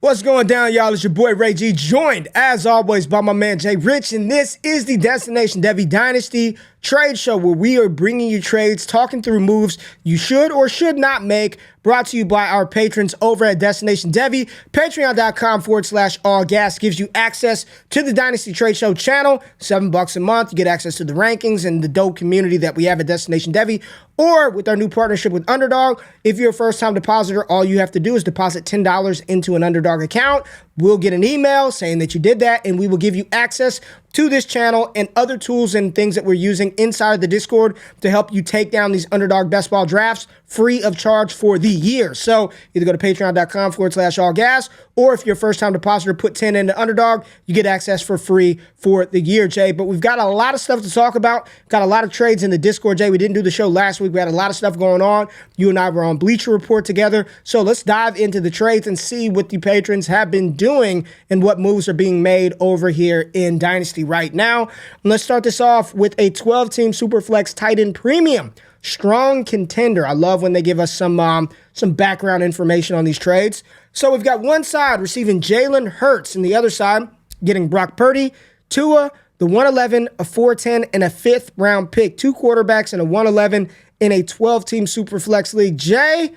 What's going down, y'all? It's your boy Ray G, joined as always by my man Jay Rich, and this is the Destination Devy Dynasty trade show where we are bringing you trades, talking through moves you should or should not make, brought to you by our patrons over at Destination Devy. Patreon.com/allgas gives you access to the Dynasty Trade Show channel, $7 a month. You get access to the rankings and the dope community that we have at Destination Devy. Or with our new partnership with Underdog, if you're a first-time depositor, all you have to do is deposit $10 into an Underdog account. We'll get an email saying that you did that, and we will give you access to this channel and other tools and things that we're using inside of the Discord to help you take down these Underdog best ball drafts free of charge for the year. So either go to patreon.com/allgas, or if you're a first-time depositor, put 10 into Underdog, you get access for free for the year, Jay. But we've got a lot of stuff to talk about. Got a lot of trades in the Discord, Jay. We didn't do the show last week. We had a lot of stuff going on. You and I were on Bleacher Report together. So let's dive into the trades and see what the patrons have been doing and what moves are being made over here in Dynasty right now. And let's start this off with a 12-team Superflex tight end premium. Strong contender. I love when they give us some background information on these trades. So we've got one side receiving Jalen Hurts, and the other side getting Brock Purdy, Tua, the 111, a 410, and a 5th round pick. 2 quarterbacks and a 111 in a 12-team Superflex league. Jay,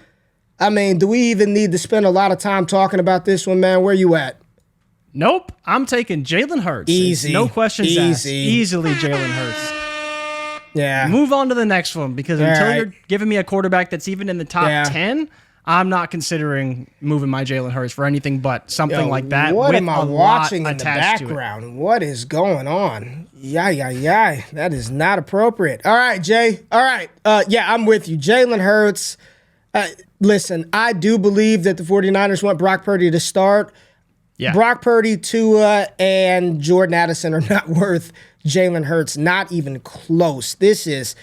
I mean, do we even need to spend a lot of time talking about this one, man? Where you at? Nope. I'm taking Jalen Hurts. Easy. No questions asked. Easy. Easily Jalen Hurts. Yeah. Move on to the next one, because until you're giving me a quarterback that's even in the top 10, I'm not considering moving my Jalen Hurts for anything but something like that. What with am I a watching lot in the attached to it. background? What is going on? Yeah. That is not appropriate. All right, Jay. All right. I'm with you. Jalen Hurts. Listen, I do believe that the 49ers want Brock Purdy to start. Yeah. Brock Purdy, Tua, and Jordan Addison are not worth Jalen Hurts, not even close. This is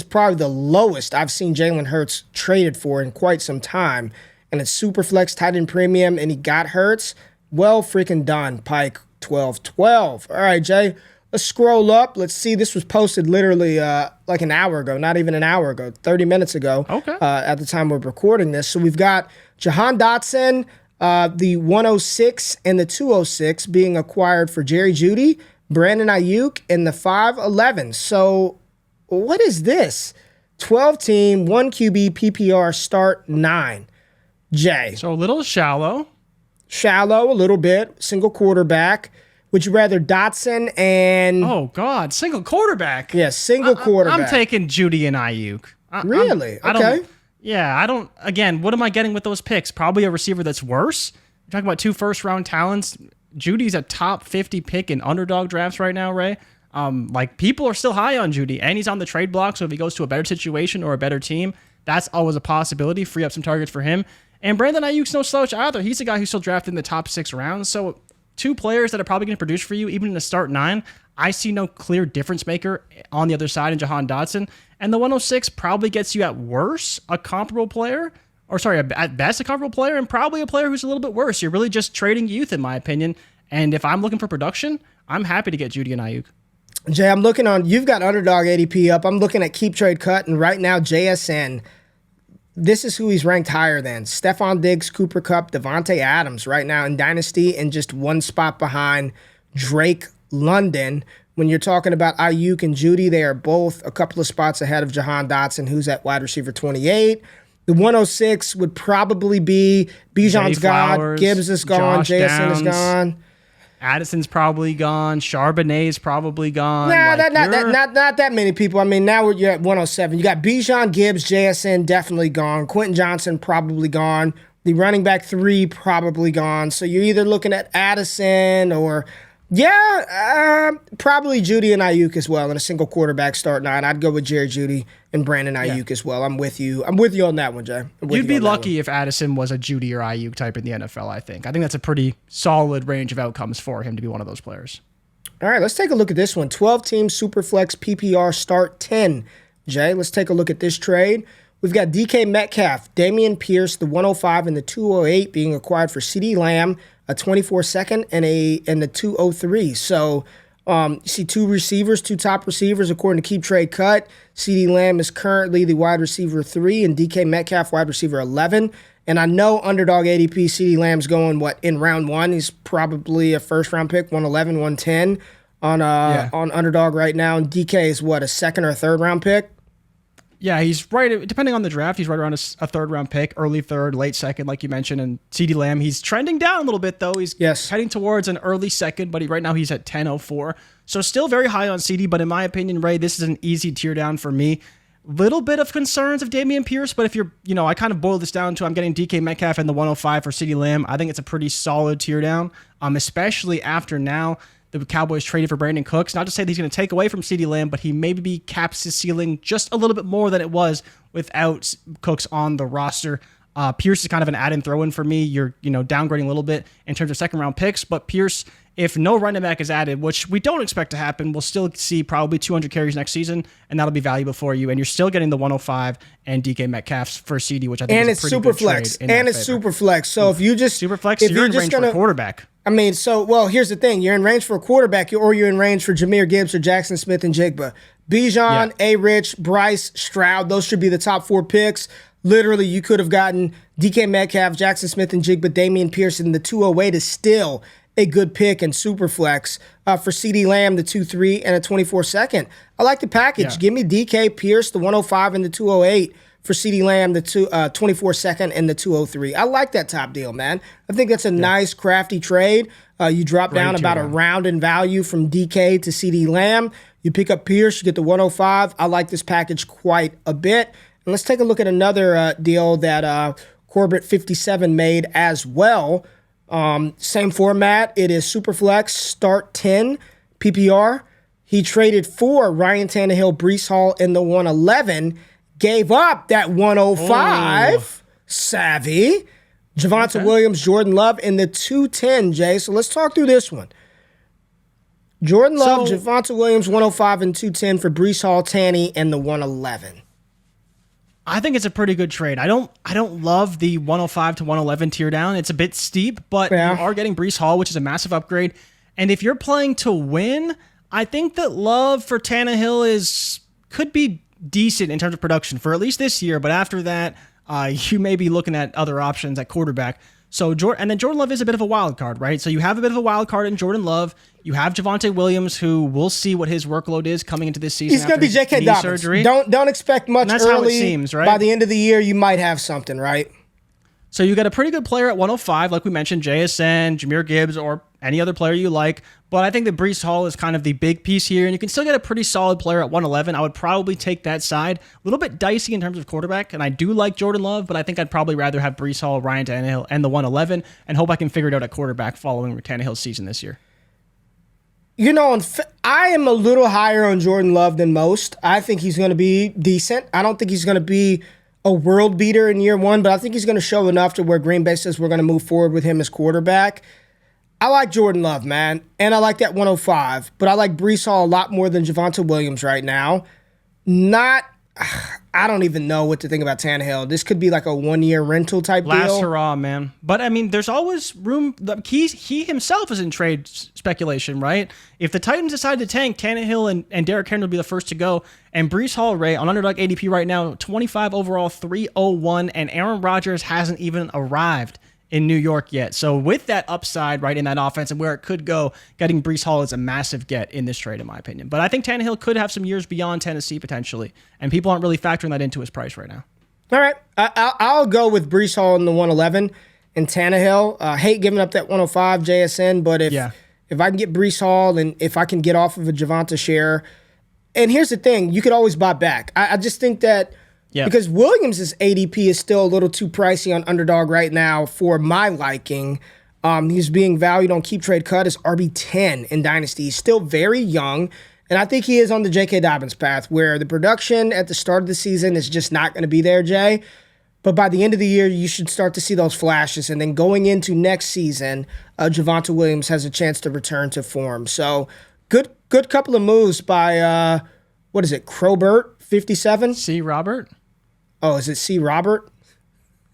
probably the lowest I've seen Jalen Hurts traded for in quite some time. And it's Superflex tight end premium, and he got Hurts. Well freaking done, Pike 12-12. All right, Jay, let's scroll up. Let's see. This was posted literally like an hour ago, not even an hour ago, 30 minutes ago. Okay. At the time we're recording this. So we've got Jahan Dotson, the 106 and the 206 being acquired for Jerry Jeudy, Brandon Ayuk, and the 511. So what is this? 12-team, 1 QB, PPR, start 9. Jay. So a little shallow. Shallow, a little bit. Single quarterback. Would you rather Dotson and... Oh, God. Single quarterback? Yeah, single quarterback. I'm taking Jeudy and Ayuk. Really? Okay. I don't... Again, what am I getting with those picks? Probably a receiver that's worse. You're talking about 2 first-round talents. Judy's a top 50 pick in Underdog drafts right now, Ray. People are still high on Jeudy, and he's on the trade block, so if he goes to a better situation or a better team, that's always a possibility. Free up some targets for him. And Brandon Ayuk's no slouch either. He's a guy who's still drafted in the top 6 rounds, so 2 players that are probably going to produce for you, even in the start 9. I see no clear difference maker on the other side in Jahan Dotson. And the 106 probably gets you at worst a comparable player, at best a comparable player, and probably a player who's a little bit worse. You're really just trading youth, in my opinion. And if I'm looking for production, I'm happy to get Jeudy and Ayuk. Jay, I'm looking on, you've got Underdog ADP up. I'm looking at Keep Trade Cut, and right now JSN, this is who he's ranked higher than. Stephon Diggs, Cooper Kupp, Devontae Adams right now in Dynasty, and just 1 spot behind Drake London. When you're talking about Ayuk and Jeudy, they are both a couple of spots ahead of Jahan Dotson, who's at wide receiver 28. The 106 would probably be Bijan's gone, Gibbs is gone, JSN is gone. Addison's probably gone. Charbonnet's probably gone. Nah, not that many people. I mean, now you're at 107. You got Bijan, Gibbs, JSN definitely gone. Quentin Johnson probably gone. The running back 3 probably gone. So you're either looking at Addison or... probably Jeudy and Ayuk as well in a single quarterback start 9. I'd go with Jerry Jeudy and Brandon Ayuk as well. I'm with you. I'm with you on that one, Jay. You'd be lucky if Addison was a Jeudy or Ayuk type in the NFL, I think. I think that's a pretty solid range of outcomes for him to be one of those players. All right, let's take a look at this one. 12-team Superflex PPR start 10. Jay, let's take a look at this trade. We've got DK Metcalf, Damian Pierce, the 105 and the 208 being acquired for CeeDee Lamb, a 24 second and the 203. So you see 2 top receivers according to Keep Trade Cut. CeeDee Lamb is currently the wide receiver 3 and DK Metcalf wide receiver 11. And I know underdog ADP CeeDee Lamb's going, in round one? He's probably a first round pick, 111, 110 on underdog right now. And DK is a second or third round pick? Yeah, he's right. Depending on the draft, he's right around a third round pick, early third, late second, like you mentioned. And CeeDee Lamb, he's trending down a little bit, though. He's heading towards an early second, but right now he's at 10.04. So still very high on CeeDee, but in my opinion, Ray, this is an easy tier down for me. Little bit of concerns of Dameon Pierce, but if you're, I kind of boil this down to I'm getting DK Metcalf and the 105 for CeeDee Lamb. I think it's a pretty solid tier down, especially after now the Cowboys traded for Brandon Cooks. Not to say that he's going to take away from CeeDee Lamb, but he maybe caps his ceiling just a little bit more than it was without Cooks on the roster. Pierce is kind of an add-in throw-in for me. You're, downgrading a little bit in terms of second-round picks, but Pierce, if no running back is added, which we don't expect to happen, we'll still see probably 200 carries next season, and that'll be valuable for you. And you're still getting the 105 and DK Metcalf's for CD, which I think is a pretty good trade. And it's super flex. So if you just super flex, you're in range for a quarterback. Here's the thing: you're in range for a quarterback, or you're in range for Jahmyr Gibbs or Jackson Smith and Jigba. Bijan, A-Rich, Bryce, Stroud. Those should be the top 4 picks. Literally, you could have gotten DK Metcalf, Jackson Smith and Jigba, Dameon Pierce, and the 208 is still a good pick and super flex for CeeDee Lamb, the 2-3 and a 24 second. I like the package. Give me DK Pierce, the 105 and the 208 for CeeDee Lamb, the 24 second and the 203. I like that top deal, man. I think that's a nice, crafty trade. You drop down about a round in value from DK to CeeDee Lamb. You pick up Pierce, you get the 105. I like this package quite a bit. And let's take a look at another deal that Corbett 57 made as well. Same format. It is Superflex, start 10, PPR. He traded for Ryan Tannehill, Breece Hall in the 111, gave up that 105. Savvy. Javonte Williams, Jordan Love in the 210, Jay. So let's talk through this one. Jordan Love, Javonte Williams, 105 and 210 for Breece Hall, Tanny, and the 111. I think it's a pretty good trade. I don't love the 105 to 111 tier down. It's a bit steep, but you are getting Breece Hall, which is a massive upgrade. And if you're playing to win, I think that Love for Tannehill could be decent in terms of production for at least this year. But after that, you may be looking at other options at quarterback. So Jordan Love is a bit of a wild card, right? So you have a bit of a wild card in Jordan Love. You have Javonte Williams, who we'll see what his workload is coming into this season. He's going to be J.K. Dobbins. Surgery. Don't expect much that's early. How it seems, right? By the end of the year, you might have something, right? So you got a pretty good player at 105, like we mentioned, JSN, Jahmyr Gibbs, or any other player you like. But I think that Breece Hall is kind of the big piece here, and you can still get a pretty solid player at 111. I would probably take that side. A little bit dicey in terms of quarterback, and I do like Jordan Love, but I think I'd probably rather have Breece Hall, Ryan Tannehill, and the 111, and hope I can figure it out at quarterback following Tannehill's season this year. I am a little higher on Jordan Love than most. I think he's going to be decent. I don't think he's going to be a world beater in year one, but I think he's going to show enough to where Green Bay says we're going to move forward with him as quarterback. I like Jordan Love, man, and I like that 105, but I like Breece Hall a lot more than Javonte Williams right now. I don't even know what to think about Tannehill. This could be like a 1-year rental type deal. Last hurrah, man. But, there's always room. He himself is in trade speculation, right? If the Titans decide to tank, Tannehill and Derrick Henry will be the first to go. And Breece Hall, Ray, on Underdog ADP right now, 25 overall, 301, and Aaron Rodgers hasn't even arrived in New York yet. So with that upside, right, in that offense and where it could go, getting Breece Hall is a massive get in this trade, in my opinion. But I think Tannehill could have some years beyond Tennessee, potentially, and people aren't really factoring that into his price right now. All right. I'll go with Breece Hall in the 111 and Tannehill. Hate giving up that 105 JSN, but if I can get Breece Hall and if I can get off of a Javonte share, and here's the thing, you could always buy back. I just think that because Williams' ADP is still a little too pricey on Underdog right now for my liking. He's being valued on Keep Trade Cut as RB10 in Dynasty. He's still very young, and I think he is on the J.K. Dobbins path where the production at the start of the season is just not going to be there, Jay. But by the end of the year, you should start to see those flashes. And then going into next season, Javonte Williams has a chance to return to form. So good couple of moves by, Crobert, 57? C. Robert? Oh, is it C. Robert?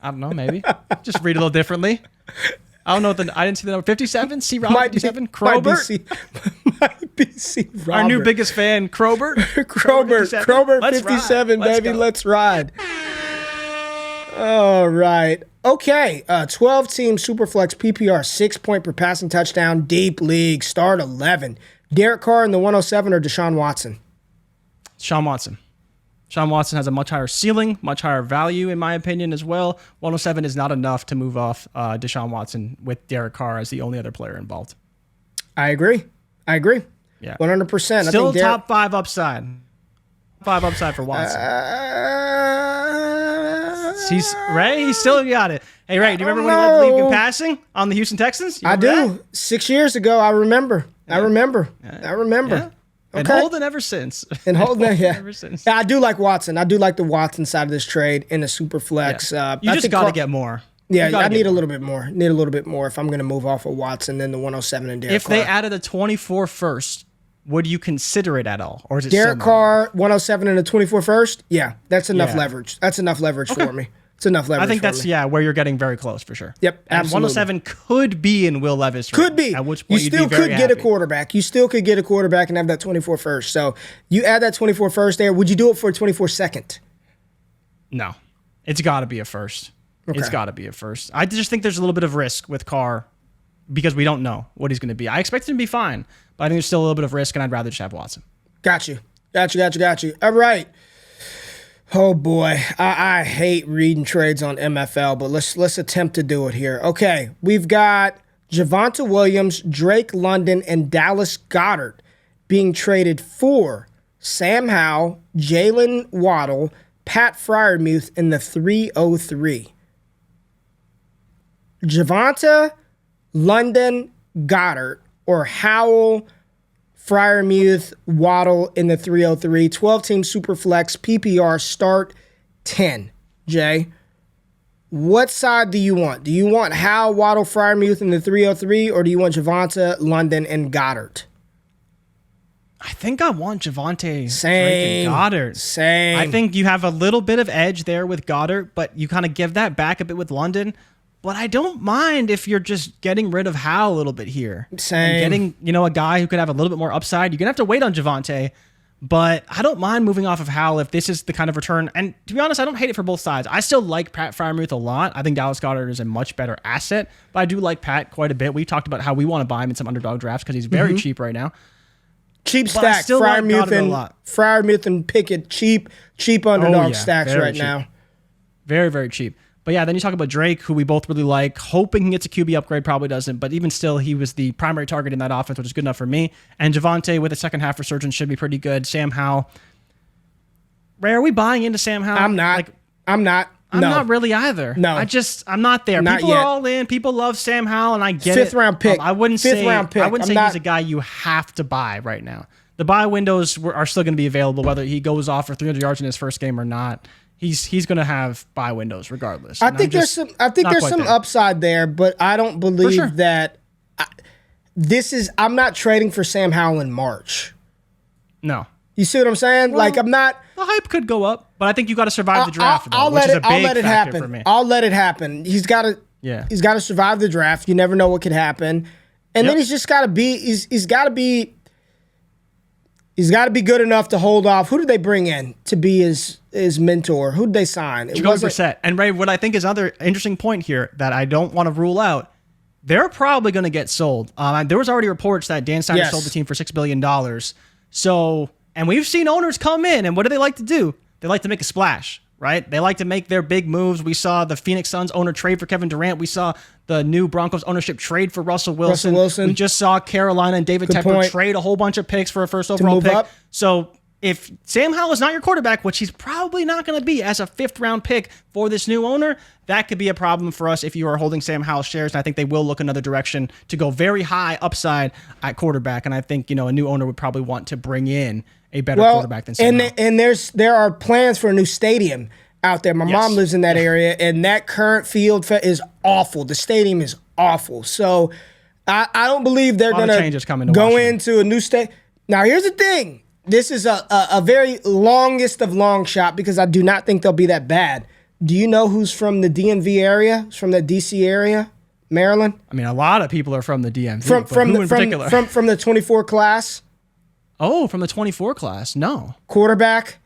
I don't know, maybe. Just read it a little differently. I don't know. I didn't see the number. 57? C. Robert, 57? Crobert? Might be C. Robert. Our new biggest fan, Crobert. Crobert 57, baby. Let's ride. All right. Okay, 12-team Superflex PPR, 6-point per passing touchdown, deep league, start 11. Derek Carr in the 107 or Deshaun Watson? Deshaun Watson. Deshaun Watson has a much higher ceiling, much higher value, in my opinion, as well. 107 is not enough to move off Deshaun Watson with Derek Carr as the only other player involved. I agree. Yeah. 100%. Still top 5 upside. 5 upside for Watson. Ray, he still got it. Hey, Ray, do you remember when he led the league in passing on the Houston Texans? I do. That? 6 years ago, I remember. Yeah. I remember. Yeah. And Okay. holding ever since. Ever since. Yeah, I do like Watson. I do like the Watson side of this trade in the super flex. Yeah. You just got to get more. Yeah, I need a little bit more. Need a little bit more if I'm going to move off of Watson than the 107 and Derek Carr. If they added a 24 first, would you consider it at all? Or is it Derek Carr, 107 and a 24 first? Yeah, that's enough leverage. That's enough leverage for me. It's enough leverage. I think that's where you're getting very close for sure. Yep, and absolutely. 107 could be in Will Levis. Could be. At which point you still could get happy. a quarterback. You still could get a quarterback and have that 24 first. So you add that 24 first there. Would you do it for a 24 second? No, it's got to be a first. Okay. It's got to be a first. I just think there's a little bit of risk with Carr because we don't know what he's going to be. I expect him to be fine, but I think there's still a little bit of risk, and I'd rather just have Watson. Got you. All right. Oh boy, I hate reading trades on MFL, but let's attempt to do it here. Okay, we've got Javonte Williams, Drake London, and Dallas Goedert being traded for Sam Howell, Jalen Waddle, Pat Freiermuth in the 303. Javonte, London, Goddard, or Howell, Freiermuth, Waddle in the 303. 12-team Superflex, PPR, start 10. Jay, what side do you want? Do you want Howell, Waddle, Freiermuth in the 303, or do you want Javonte, London, and Goddard? I think I want Javonte, Same. Drake, and Goddard. Same. I think you have a little bit of edge there with Goddard, but you kind of give that back a bit with London. But I don't mind if you're just getting rid of Howell a little bit here. Same. And getting, a guy who could have a little bit more upside. You're going to have to wait on Javonte, but I don't mind moving off of Howell if this is the kind of return. And to be honest, I don't hate it for both sides. I still like Pat Freiermuth a lot. I think Dallas Goedert is a much better asset, but I do like Pat quite a bit. We talked about how we want to buy him in some underdog drafts because he's very cheap right now. Cheap stack. Freiermuth and Pickett. Cheap underdog stacks right cheap. now. Very, very cheap. But yeah, then you talk about Drake, who we both really like, hoping he gets a QB upgrade, probably doesn't. But even still, he was the primary target in that offense, which is good enough for me. And Javonte with a second half resurgence should be pretty good. Sam Howell. Ray, are we buying into Sam Howell? I'm not. I'm not really either. No. I'm not there. Not People yet. are all in. People love Sam Howell, and I get Fifth it. round pick. I wouldn't Fifth say round pick. He's a guy you have to buy right now. The buy windows are still going to be available, whether he goes off for 300 yards in his first game or not. He's going to have buy windows regardless. I think there's some upside there, but I don't believe that I'm not trading for Sam Howell in March. No. You see what I'm saying? Well, I'm not. The hype could go up, but I think you got to survive the draft. I'll let it happen. For me. I'll let it happen. He's got to. Yeah. He's got to survive the draft. You never know what could happen, and then he's just got to be. He's got to be. He's got to be good enough to hold off. Who did they bring in to be his mentor? Who did they sign? It wasn't Brissett. And Ray, what I think is another interesting point here that I don't want to rule out, they're probably going to get sold. There was already reports that Dan Snyder sold the team for $6 billion. So, and we've seen owners come in, and what do they like to do? They like to make a splash, right? They like to make their big moves. We saw the Phoenix Suns owner trade for Kevin Durant. We saw the new Broncos ownership trade for Russell Wilson. We just saw Carolina and David Tepper trade a whole bunch of picks for a first overall pick. Up. So if Sam Howell is not your quarterback, which he's probably not going to be as a 5th round pick for this new owner, that could be a problem for us if you are holding Sam Howell shares. And I think they will look another direction to go very high upside at quarterback. And I think, a new owner would probably want to bring in a better quarterback than Sam Howell. And there are plans for a new stadium out there. My mom lives in that area, and that current field is awful. The stadium is awful. So I don't believe they're going to go into a new state. Now, here's the thing. This is a very longest of long shot because I do not think they'll be that bad. Do you know who's from the DMV area? Who's from the DC area? Maryland? I mean, a lot of people are from the DMV. From the 24 class? Oh, from the 24 class? No. Quarterback?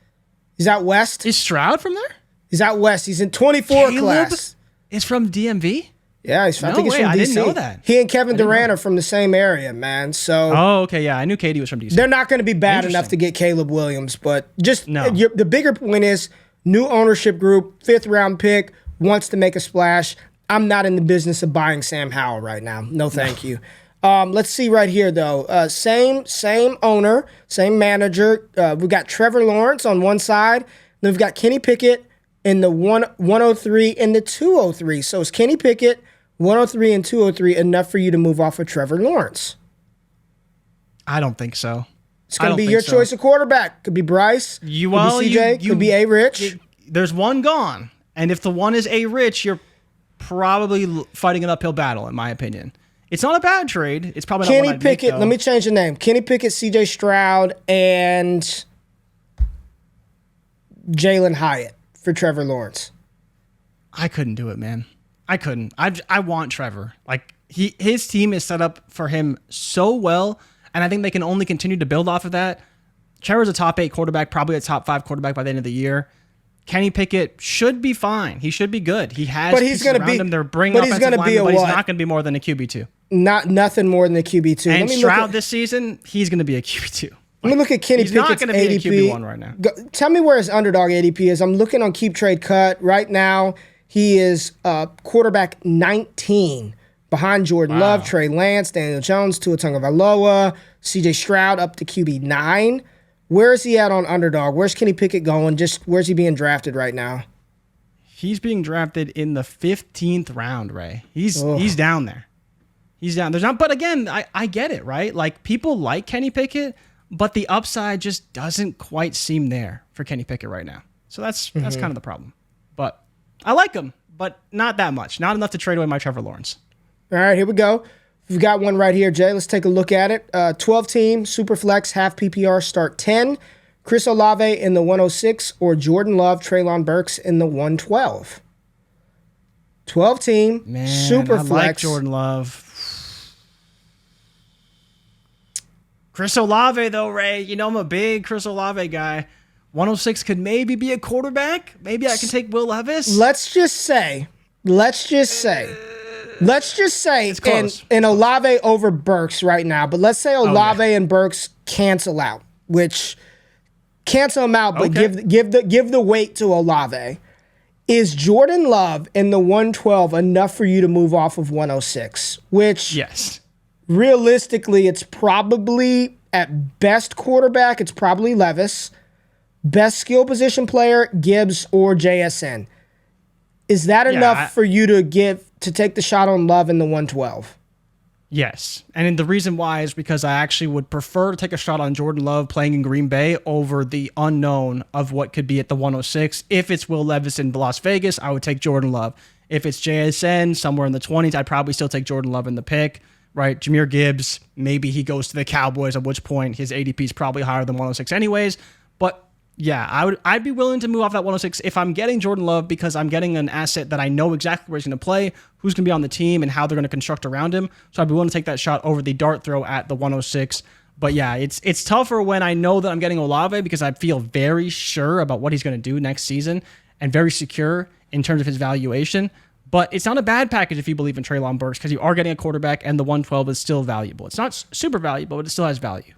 He's out west. Is Stroud from there? He's out west. He's in 24 class. is from DMV? Yeah, I think he's from DC. I didn't know that. He and Kevin Durant are from the same area, man. So Okay, yeah, I knew Katie was from DC. they're not going to be bad enough to get Caleb Williams, but just the bigger point is new ownership group, 5th round pick, wants to make a splash. I'm not in the business of buying Sam Howell right now. No, thank you. Let's see right here, though. Same owner, same manager. We've got Trevor Lawrence on one side. Then we've got Kenny Pickett in the 103 and the 203. So is Kenny Pickett, 103 and 203, enough for you to move off of Trevor Lawrence? I don't think so. It's going to be your choice of quarterback. Could be Bryce, could be CJ, could be A-Rich. There's one gone. And if the one is A-Rich, you're probably fighting an uphill battle, in my opinion. It's not a bad trade. It's probably not one I'd make, Pickett. Let me change the name. Kenny Pickett, CJ Stroud, and Jalen Hyatt for Trevor Lawrence. I couldn't do it, man. I couldn't. I want Trevor. Like his team is set up for him so well, and I think they can only continue to build off of that. Trevor's a top 8 quarterback, probably a top 5 quarterback by the end of the year. Kenny Pickett should be fine. He should be good. He has pieces around him. They're bringing offensive linemen, but he's not going to be more than a QB2. Nothing more than a QB2. And Stroud this season, he's going to be a QB2. Let me look at Kenny Pickett's ADP. He's not going to be a QB1 right now. Tell me where his Underdog ADP is. I'm looking on Keep Trade Cut. Right now, he is quarterback 19 behind Jordan Love, Trey Lance, Daniel Jones, Tua Tagovailoa, CJ Stroud up to QB9. Where is he at on Underdog? Where's Kenny Pickett going? Just where's he being drafted right now? He's being drafted in the 15th round, Ray. He's down there. He's down. But again, I get it, right? Like people like Kenny Pickett, but the upside just doesn't quite seem there for Kenny Pickett right now. So that's kind of the problem. But I like him, but not that much. Not enough to trade away my Trevor Lawrence. All right, here we go. We've got one right here, Jay. Let's take a look at it. 12-team, Superflex, half PPR, start 10. Chris Olave in the 106 or Jordan Love, Treylon Burks in the 112. 12-team, Superflex. I like Jordan Love. Chris Olave, though, Ray. You know I'm a big Chris Olave guy. 106 could maybe be a quarterback. Maybe I can take Will Levis. Let's just say, and Olave over Burks right now, but let's say Olave and Burks cancel out, which cancel them out, but give the weight to Olave. Is Jordan Love in the 112 enough for you to move off of 106? Which, yes, realistically, it's probably at best quarterback, it's probably Levis. Best skill position player, Gibbs or JSN. Is that enough for you to take the shot on Love in the 112? Yes. And the reason why is because I actually would prefer to take a shot on Jordan Love playing in Green Bay over the unknown of what could be at the 106. If it's Will Levis in Las Vegas, I would take Jordan Love. If it's JSN somewhere in the 20s, I'd probably still take Jordan Love in the pick, right? Jahmyr Gibbs, maybe he goes to the Cowboys, at which point his ADP is probably higher than 106 anyways. But yeah, I'd be willing to move off that 106 if I'm getting Jordan Love because I'm getting an asset that I know exactly where he's going to play, who's going to be on the team, and how they're going to construct around him. So I'd be willing to take that shot over the dart throw at the 106. But yeah, it's tougher when I know that I'm getting Olave because I feel very sure about what he's going to do next season and very secure in terms of his valuation. But it's not a bad package if you believe in Treylon Burks because you are getting a quarterback and the 112 is still valuable. It's not super valuable, but it still has value.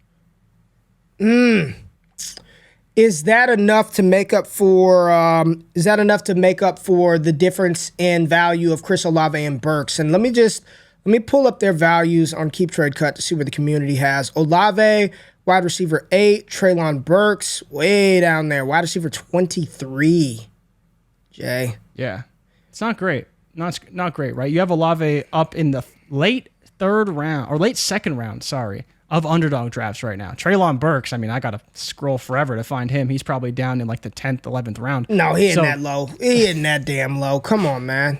Is that enough to make up for? The difference in value of Chris Olave and Burks? And let me pull up their values on Keep Trade Cut to see where the community has Olave, wide receiver 8, Treylon Burks way down there, wide receiver 23. Jay, yeah, it's not great. Not great, right? You have Olave up in the late 3rd round or late 2nd round. Sorry. Of Underdog drafts right now. Treylon Burks, I mean, I got to scroll forever to find him. He's probably down in like the 10th, 11th round. No, he ain't that low. He ain't that damn low. Come on, man.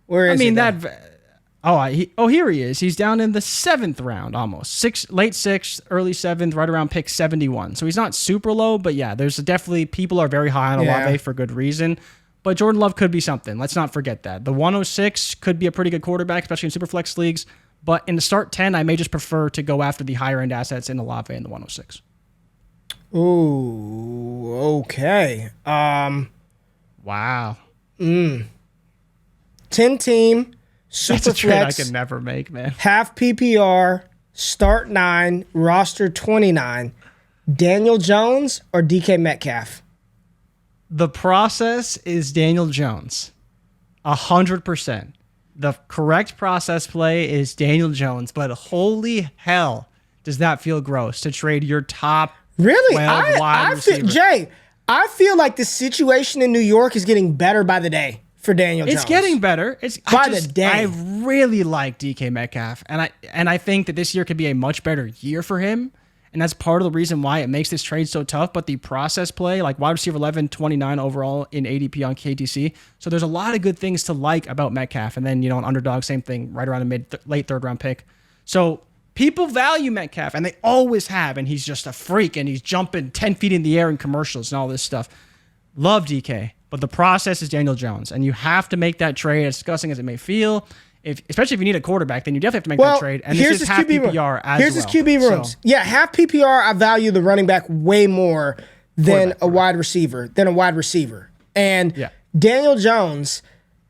Where is he? Here he is. He's down in the 7th round almost. Late 6th, early 7th, right around pick 71. So he's not super low, but yeah, there's definitely people are very high on Olave for good reason. But Jordan Love could be something. Let's not forget that. The 106 could be a pretty good quarterback, especially in Superflex leagues. But in the start 10, I may just prefer to go after the higher-end assets in Olave and the 106. Ooh, okay. Wow. 10-team, That's a trade I Superflex, could never make, man. half PPR, start 9, roster 29. Daniel Jones or DK Metcalf? The process is Daniel Jones. 100%. The correct process play is Daniel Jones, but holy hell, does that feel gross to trade your top Really? 12 wide receiver? Jay, I feel like the situation in New York is getting better by the day for Daniel Jones. It's getting better. The day. I really like DK Metcalf, and I think that this year could be a much better year for him. And that's part of the reason why it makes this trade so tough. But the process play, like wide receiver 11, 29 overall in ADP on KTC. So there's a lot of good things to like about Metcalf. And then, an Underdog, same thing, right around the late third round pick. So people value Metcalf, and they always have. And he's just a freak, and he's jumping 10 feet in the air in commercials and all this stuff. Love DK, but the process is Daniel Jones. And you have to make that trade, as disgusting as it may feel. Especially if you need a quarterback, then you definitely have to make that trade. And this is half PPR as well. Here's his QB rooms. So. Yeah, half PPR, I value the running back way more than a wide receiver, And Daniel Jones,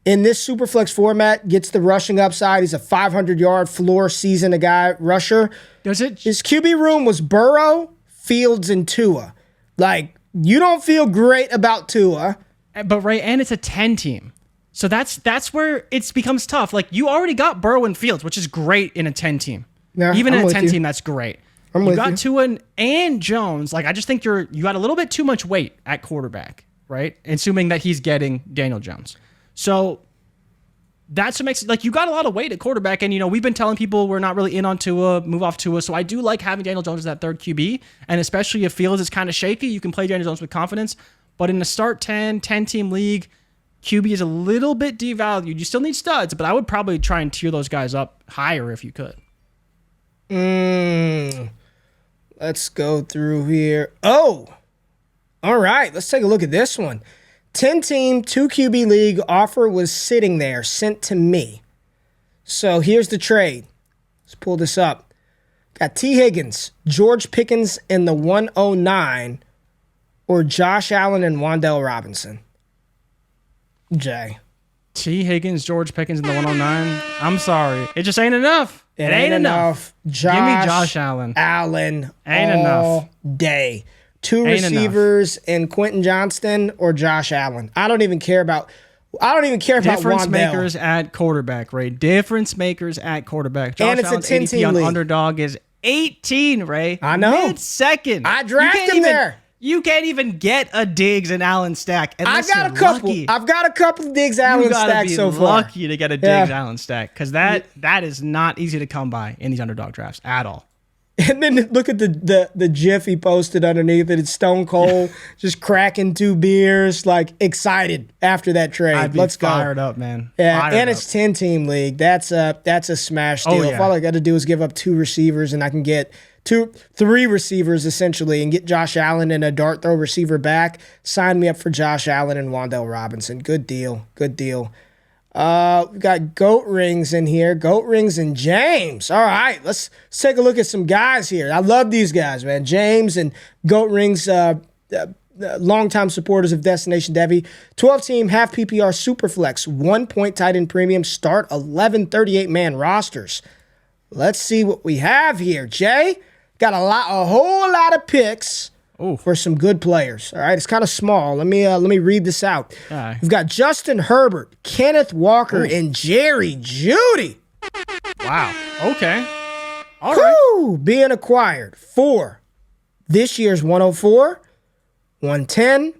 in this Superflex format, gets the rushing upside. He's a 500-yard floor season a guy rusher. Does it? His QB room was Burrow, Fields, and Tua. Like, you don't feel great about Tua. But and it's a 10 team. So that's where it becomes tough. Like, you already got Burrow and Fields, which is great in a 10 team. Yeah, even in a 10 team, that's great. You got Tua and Jones. Like, I just think you got a little bit too much weight at quarterback, right? Assuming that he's getting Daniel Jones. So that's what makes it, like, you got a lot of weight at quarterback. And, we've been telling people we're not really in on Tua, move off Tua. So I do like having Daniel Jones as that third QB. And especially if Fields is kind of shaky, you can play Daniel Jones with confidence. But in the start 10 team league, QB is a little bit devalued. You still need studs, but I would probably try and tier those guys up higher if you could. Let's go through here. Oh, all right. Let's take a look at this one. 10-team, 2 QB league offer was sitting there, sent to me. So here's the trade. Let's pull this up. Got T. Higgins, George Pickens in the 109, or Josh Allen and Wan'Dale Robinson. Jay. T. Higgins, George Pickens in the 109. I'm sorry. It just ain't enough. It ain't enough. Give me Josh Allen. Ain't all day. 2 receivers in Quentin Johnston or Josh Allen. I don't even care about Difference Wan'Dale. makers at quarterback, Ray. Difference makers at quarterback. Josh And it's Allen's a 10-team ADP on league. Underdog is 18, Ray. I know. Mid-second. I drafted him there. You can't even get a Diggs and Allen stack. I got a couple. Lucky. I've got a couple of Diggs Allen stacks so far. Lucky to get a Diggs Allen stack, because that is not easy to come by in these Underdog drafts at all. And then look at the GIF he posted underneath it. It's Stone Cold just cracking 2 beers, like excited after that trade. I'd be Let's fired go. up, man. Yeah, fired and up. it's 10-team league. That's a smash deal. yeah. If all I got to do is give up 2 receivers and I can get 3 receivers essentially and get Josh Allen and a dart throw receiver back, sign me up for Josh Allen and Wan'Dale Robinson. Good deal. Good deal. We got Goat Rings in here. Goat Rings and James. All right, let's take a look at some guys here. I love these guys, man. James and Goat Rings, longtime supporters of Destination Devy. 12-team, half PPR Superflex, 1 point tight end premium, start 11 38-man rosters. Let's see what we have here. Jay, got a whole lot of picks. For some good players. All right, it's kind of small. Let me read this out. Right. We've got Justin Herbert, Kenneth Walker, and Jerry Jeudy. Wow. Okay. All right. Being acquired for this year's 104, 110,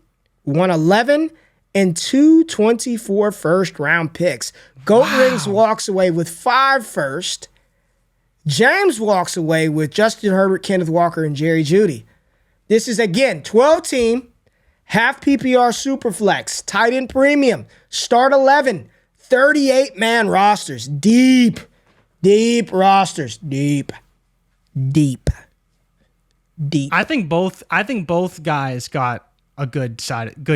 111, and 224 first-round picks. Goat Rings walks away with 5 first. James walks away with Justin Herbert, Kenneth Walker, and Jerry Jeudy. This is, again, 12-team, half PPR Superflex, tight end premium, start 11, 38-man rosters, deep rosters, deep. I think both guys got a good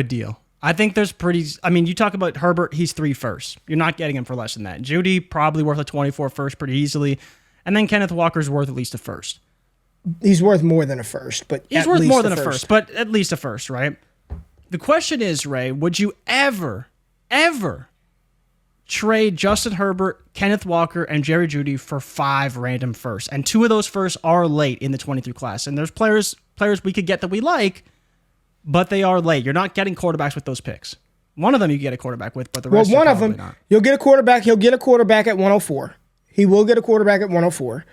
deal. I think there's you talk about Herbert, he's 3 first. You're not getting him for less than that. Jeudy, probably worth a 24 first pretty easily. And then Kenneth Walker's worth at least a first. He's worth more than a first, but he's worth more than a first, but at least a first, right? The question is, Ray, would you ever trade Justin Herbert, Kenneth Walker, and Jerry Jeudy for 5 random firsts. And 2 of those firsts are late in the 23 class. And there's players we could get that we like, but they are late. You're not getting quarterbacks with those picks. One of them you get a quarterback with, but the rest one of them, not. You'll get a quarterback. He'll get a quarterback at 104. He will get a quarterback at 104.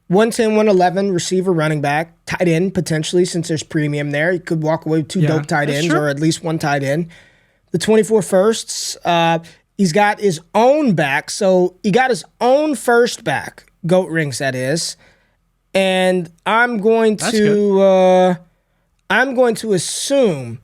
110, 111, receiver, running back, tight end, potentially, since there's premium there. He could walk away with 2 dope tight ends or at least 1 tight end. The 24 firsts, he's got his own back. So he got his own first back, goat rings, that is. And I'm going to assume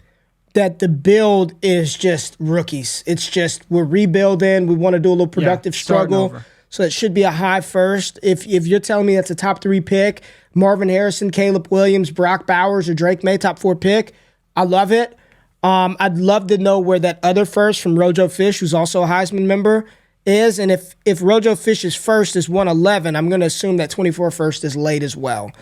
that the build is just rookies. It's just we're rebuilding. We want to do a little productive struggle. Over. So it should be a high first. If you're telling me that's a top 3 pick, Marvin Harrison, Caleb Williams, Brock Bowers, or Drake May, top 4 pick, I love it. I'd love to know where that other first from Rojo Fish, who's also a Heisman member, is. And if Rojo Fish's first is 111, I'm going to assume that 24 first is late as well.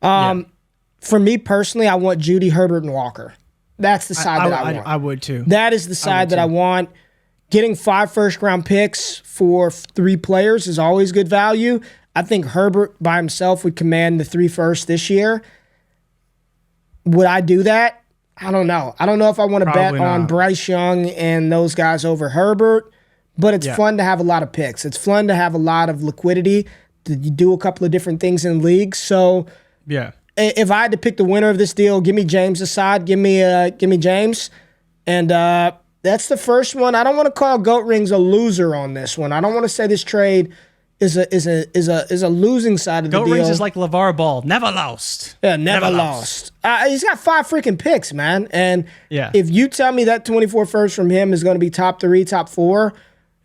For me personally, I want Jeudy, Herbert, and Walker. That's the side that I want. I would too. That is the side that I want. Getting 5 first-round picks for 3 players is always good value. I think Herbert by himself would command the 3 first this year. Would I do that? I don't know. I don't know if I want to bet on Bryce Young and those guys over Herbert, but it's fun to have a lot of picks. It's fun to have a lot of liquidity. You do a couple of different things in leagues. So if I had to pick the winner of this deal, give me James aside. Give me James. And that's the first one. I don't want to call Goat Rings a loser on this one. I don't want to say this trade is a losing side of the deal. Goat Rings is like LeVar Ball. Never lost. Yeah, never lost. He's got 5 freaking picks, man. And if you tell me that 24 first from him is going to be top 3, top 4,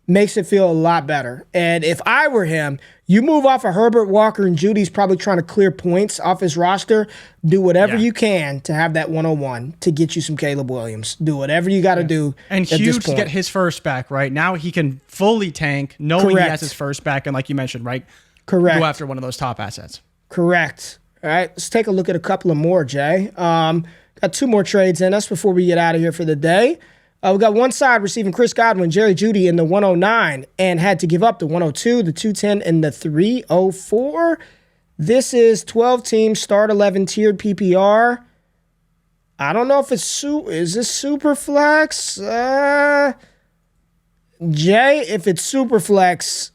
makes it feel a lot better. And if I were him, you move off of Herbert, Walker, and Judy's probably trying to clear points off his roster. Do whatever you can to have that 101 to get you some Caleb Williams. Do whatever you got to do. And huge to get his first back, right? Now he can fully tank, knowing he has his first back, and like you mentioned, right? Correct. Go after one of those top assets. Correct. All right, let's take a look at a couple of more, Jay. Got 2 more trades in us before we get out of here for the day. We got one side receiving Chris Godwin, Jerry Jeudy in the 109, and had to give up the 102, the 210, and the 304. This is 12 team, start 11 tiered PPR. I don't know if it's is this super flex? Jay, if it's super flex,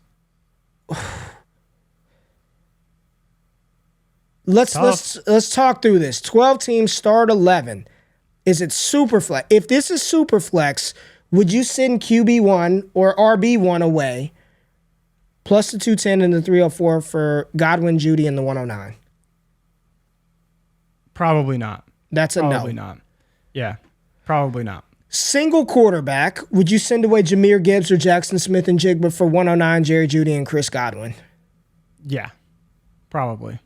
let's talk through this. 12 team, start 11. Is it super flex? If this is super flex, would you send QB1 or RB1 away, plus the 210 and the 304 for Godwin, Jeudy, and the 109? Probably not. That's a no. Probably not. Yeah, probably not. Single quarterback, would you send away Jahmyr Gibbs or Jackson Smith and Jigba for 109, Jerry Jeudy, and Chris Godwin? Yeah, probably.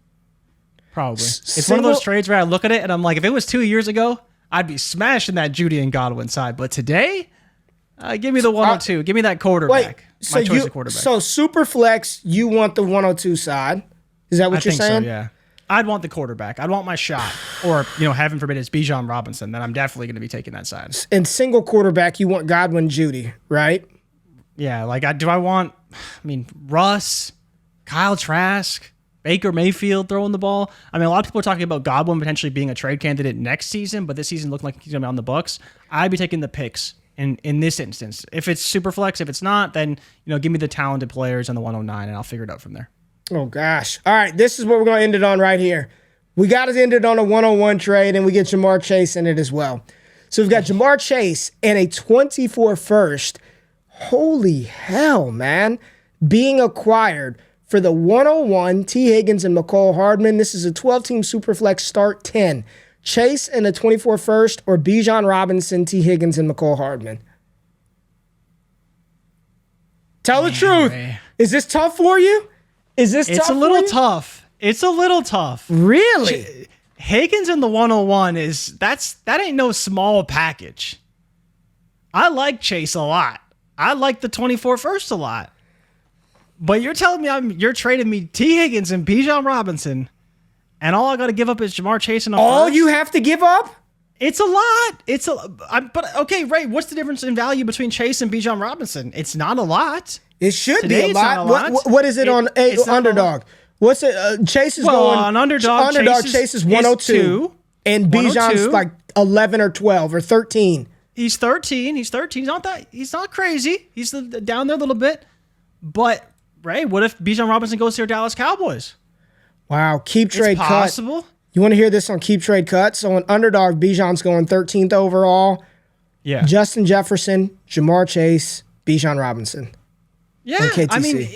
It's one of those trades where I look at it and I'm like, if it was 2 years ago, I'd be smashing that Jeudy and Godwin side. But today, give me the 102. Give me that quarterback. My choice of quarterback. So super flex, you want the 102 side. Is that what you're saying? So, yeah. I'd want the quarterback. I'd want my shot. Or, heaven forbid, it's Bijan Robinson. Then I'm definitely going to be taking that side. And single quarterback, you want Godwin, Jeudy, right? Yeah. Do I want, Russ, Kyle Trask, Baker Mayfield throwing the ball? A lot of people are talking about Godwin potentially being a trade candidate next season, but this season looked like he's going to be on the Bucs. I'd be taking the picks in this instance. If it's super flex, if it's not, then give me the talented players on the 109, and I'll figure it out from there. Oh, gosh. All right, this is what we're going to end it on right here. We got to end it on a 101 trade, and we get Jamar Chase in it as well. So we've got Jamar Chase and a 24 first. Holy hell, man. Being acquired for the 101, T. Higgins and McCole Hardman. This is a 12-team Superflex start 10. Chase and a 24 first or Bijan Robinson, T. Higgins, and McCole Hardman. Tell the truth. Is this tough for you? It's a little tough. It's a little tough. Really? Higgins in the 101 that ain't no small package. I like Chase a lot. I like the 24 first a lot. But you're telling me you're trading me T. Higgins and Bijan Robinson, and all I got to give up is Jamar Chase and a all first? You have to give up? It's a lot. But okay, Ray, what's the difference in value between Chase and Bijan Robinson? It's not a lot. It should Today, be a lot. What is it on Underdog? What's it? Chase is going on Underdog. Chase is 102, and Bijan's like 11 or 12 or 13. He's 13. He's not crazy. He's down there a little bit. But Ray, what if Bijan Robinson goes to your Dallas Cowboys? Wow, keep trade it's possible. Cut. You want to hear this on keep trade cut? So on Underdog, Bijan's going 13th overall. Yeah. Justin Jefferson, Jamar Chase, Bijan Robinson. Yeah, I mean,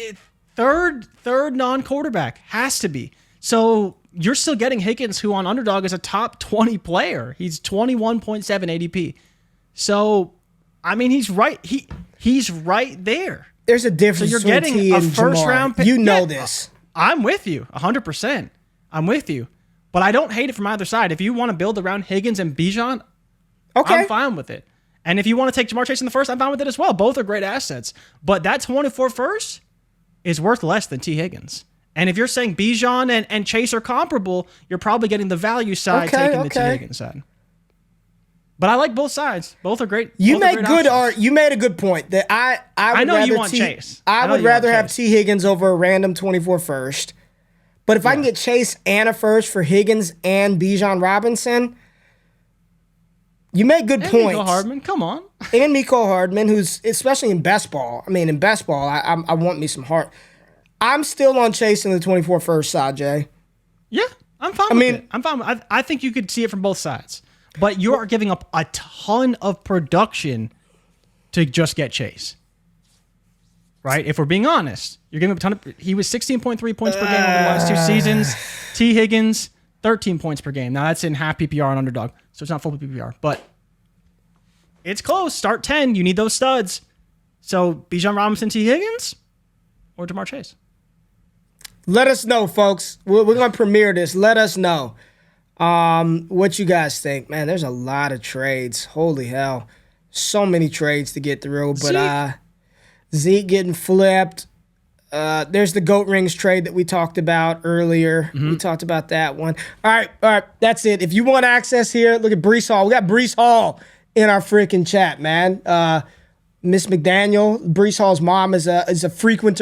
third non-quarterback has to be. So you're still getting Higgins, who on Underdog is a top 20 player. He's 21.7 ADP. So, I mean, he's right. He's right there. There's a difference. So you're getting a first-round pick. You know this. I'm with you 100%. I'm with you. But I don't hate it from either side. If you want to build around Higgins and Bijan, okay, I'm fine with it. And if you want to take Jamar Chase in the first, I'm fine with it as well. Both are great assets. But that 24 first is worth less than T. Higgins. And if you're saying Bijan and Chase are comparable, you're probably getting the value side, taking the T. Higgins side. But I like both sides. Both are great. You made a good point that I know you want Chase. I would rather have T. Higgins over a random 24 first. But if I can get Chase and a first for Higgins and Bijan Robinson, you make good points. Mecole Hardman, come on. And Mecole Hardman, who's, especially in best ball. I mean, in best ball, I want me some heart. I'm still on Chase in the 24 first side, Jay. Yeah, I'm fine with it. I'm fine. I think you could see it from both sides. But you are giving up a ton of production to just get Chase. Right? If we're being honest, you're giving up a ton of... He was 16.3 points per game over the last 2 seasons. T. Higgins, 13 points per game. Now, that's in half PPR on Underdog, so it's not full PPR. But it's close. Start 10. You need those studs. So, Bijan Robinson, T. Higgins, or Jamar Chase? Let us know, folks. We're going to premiere this. Let us know what you guys think. Man, there's a lot of trades. Holy hell. So many trades to get through. But Zeke getting flipped. There's the Goat Rings trade that we talked about earlier. Mm-hmm. We talked about that one. All right. That's it. If you want access here, look at Breece Hall. We got Breece Hall in our freaking chat, man. Miss McDaniel, Breece Hall's mom, is a frequent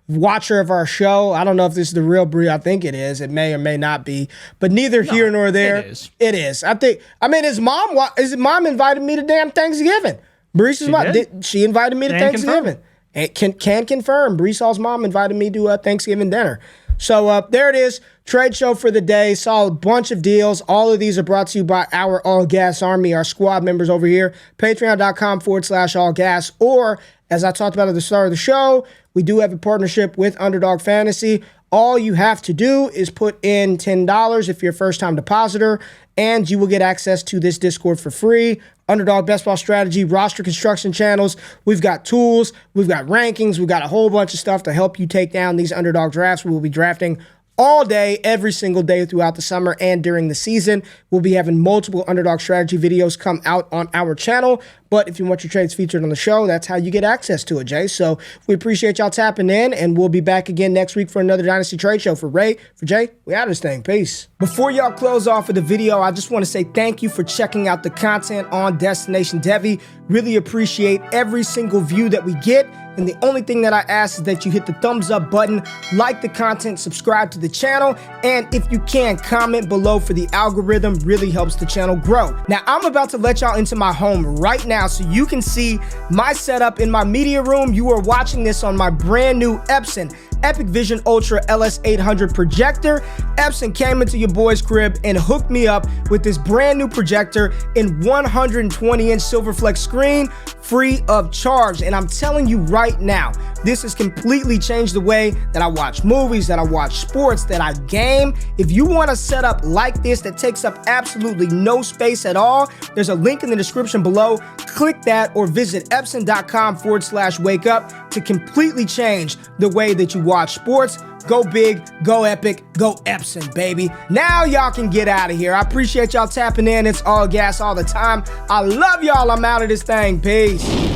watcher of our show. I don't know if this is the real Bree. I think it is. It may or may not be, but neither here nor there. It is. His mom invited me to damn Thanksgiving. Breece's mom, she invited me to Thanksgiving. And can confirm, Breece Hall's mom invited me to a Thanksgiving dinner. So there it is. Trade show for the day. Saw a bunch of deals. All of these are brought to you by our All Gas Army, our squad members over here. Patreon.com/All Gas. Or, as I talked about at the start of the show, we do have a partnership with Underdog Fantasy. All you have to do is put in $10 if you're a first-time depositor, and you will get access to this Discord for free. Underdog Best Ball Strategy, roster construction channels. We've got tools. We've got rankings. We've got a whole bunch of stuff to help you take down these Underdog drafts. We will be drafting all day, every single day throughout the summer and during the season. We'll be having multiple Underdog strategy videos come out on our channel. But if you want your trades featured on the show, that's how you get access to it, Jay. So we appreciate y'all tapping in, and we'll be back again next week for another Dynasty Trade Show. For Ray, for Jay, we out of this thing. Peace. Before y'all close off with the video, I just want to say thank you for checking out the content on Destination Devy. Really appreciate every single view that we get. And the only thing that I ask is that you hit the thumbs up button, like the content, subscribe to the channel, and if you can, comment below for the algorithm. Really helps the channel grow. Now, I'm about to let y'all into my home right now so you can see my setup in my media room. You are watching this on my brand new Epson Epic Vision Ultra LS800 projector. Epson came into your boy's crib and hooked me up with this brand new projector in 120-inch Silverflex screen, free of charge. And I'm telling you right now, this has completely changed the way that I watch movies, that I watch sports, that I game. If you want a setup like this that takes up absolutely no space at all, there's a link in the description below. Click that or visit Epson.com/wake up to completely change the way that you watch sports. Go big, go epic, go Epson, baby. Now y'all can get out of here. I appreciate y'all tapping in. It's all gas all the time. I love y'all. I'm out of this thing. Peace.